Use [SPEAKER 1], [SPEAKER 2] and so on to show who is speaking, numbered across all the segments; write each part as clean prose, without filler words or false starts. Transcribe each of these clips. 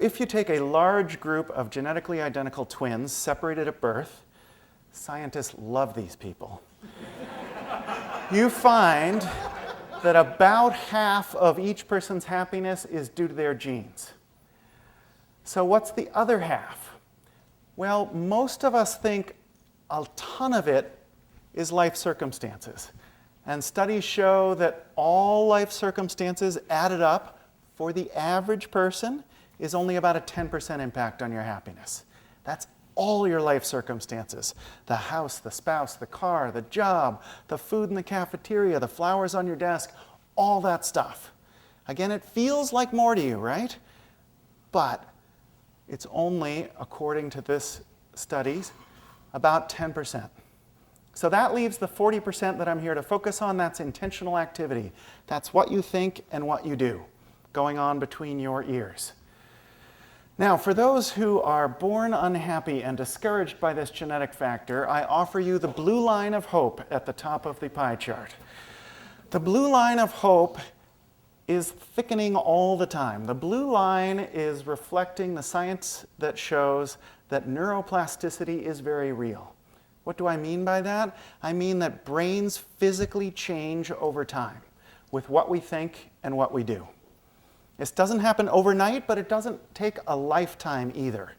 [SPEAKER 1] if you take a large group of genetically identical twins separated at birth, scientists love these people, you find that about half of each person's happiness is due to their genes. So what's the other half? Well, most of us think a ton of it is life circumstances. And studies show that all life circumstances added up for the average person is only about a 10% impact on your happiness. That's all your life circumstances. The house, the spouse, the car, the job, the food in the cafeteria, the flowers on your desk, all that stuff. Again, it feels like more to you, right? But it's only, according to this studies, about 10%. So that leaves the 40% that I'm here to focus on. That's intentional activity. That's what you think and what you do going on between your ears. Now, for those who are born unhappy and discouraged by this genetic factor, I offer you the blue line of hope at the top of the pie chart. The blue line of hope is thickening all the time. The blue line is reflecting the science that shows that neuroplasticity is very real. What do I mean by that? I mean that brains physically change over time with what we think and what we do. This doesn't happen overnight, but it doesn't take a lifetime either.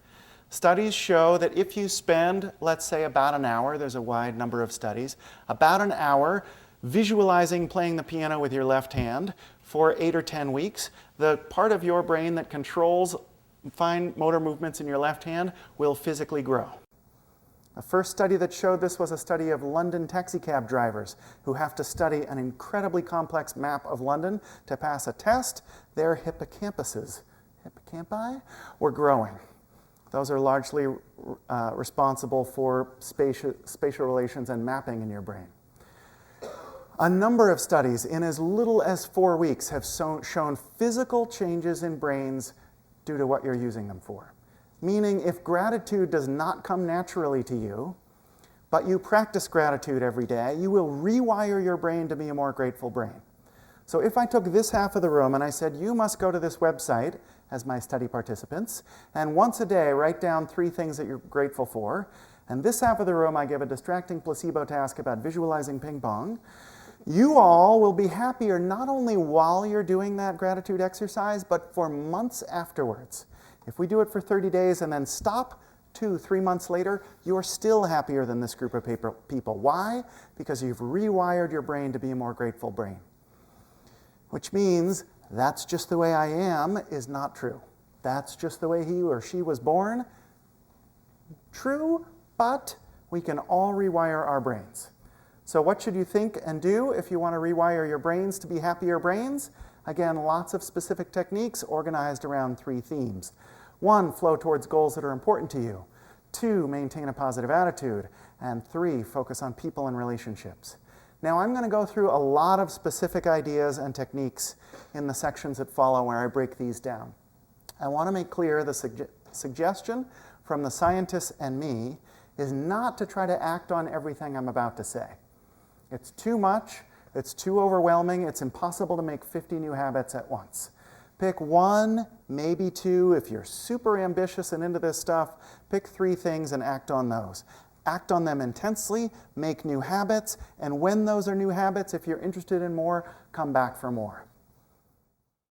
[SPEAKER 1] Studies show that if you spend, let's say, about an hour, there's a wide number of studies, about an hour visualizing playing the piano with your left hand for 8 or 10 weeks, the part of your brain that controls fine motor movements in your left hand will physically grow. The first study that showed this was a study of London taxicab drivers who have to study an incredibly complex map of London to pass a test. Their hippocampi, were growing. Those are largely responsible for spatial relations and mapping in your brain. A number of studies in as little as 4 weeks have shown physical changes in brains due to what you're using them for. Meaning, if gratitude does not come naturally to you, but you practice gratitude every day, you will rewire your brain to be a more grateful brain. So if I took this half of the room and I said, you must go to this website as my study participants, and once a day write down 3 things that you're grateful for, and this half of the room I give a distracting placebo task about visualizing ping pong, you all will be happier not only while you're doing that gratitude exercise, but for months afterwards. If we do it for 30 days and then stop 2-3 months later, you're still happier than this group of people. Why? Because you've rewired your brain to be a more grateful brain. Which means that's just the way I am is not true. That's just the way he or she was born. True, but we can all rewire our brains. So what should you think and do if you want to rewire your brains to be happier brains? Again, lots of specific techniques organized around 3 themes. 1, flow towards goals that are important to you. 2, maintain a positive attitude. And 3, focus on people and relationships. Now, I'm going to go through a lot of specific ideas and techniques in the sections that follow where I break these down. I want to make clear the suggestion from the scientists and me is not to try to act on everything I'm about to say. It's too much. It's too overwhelming. It's impossible to make 50 new habits at once. Pick 1, maybe 2. If you're super ambitious and into this stuff, pick 3 things and act on those. Act on them intensely, make new habits, and when those are new habits, if you're interested in more, come back for more.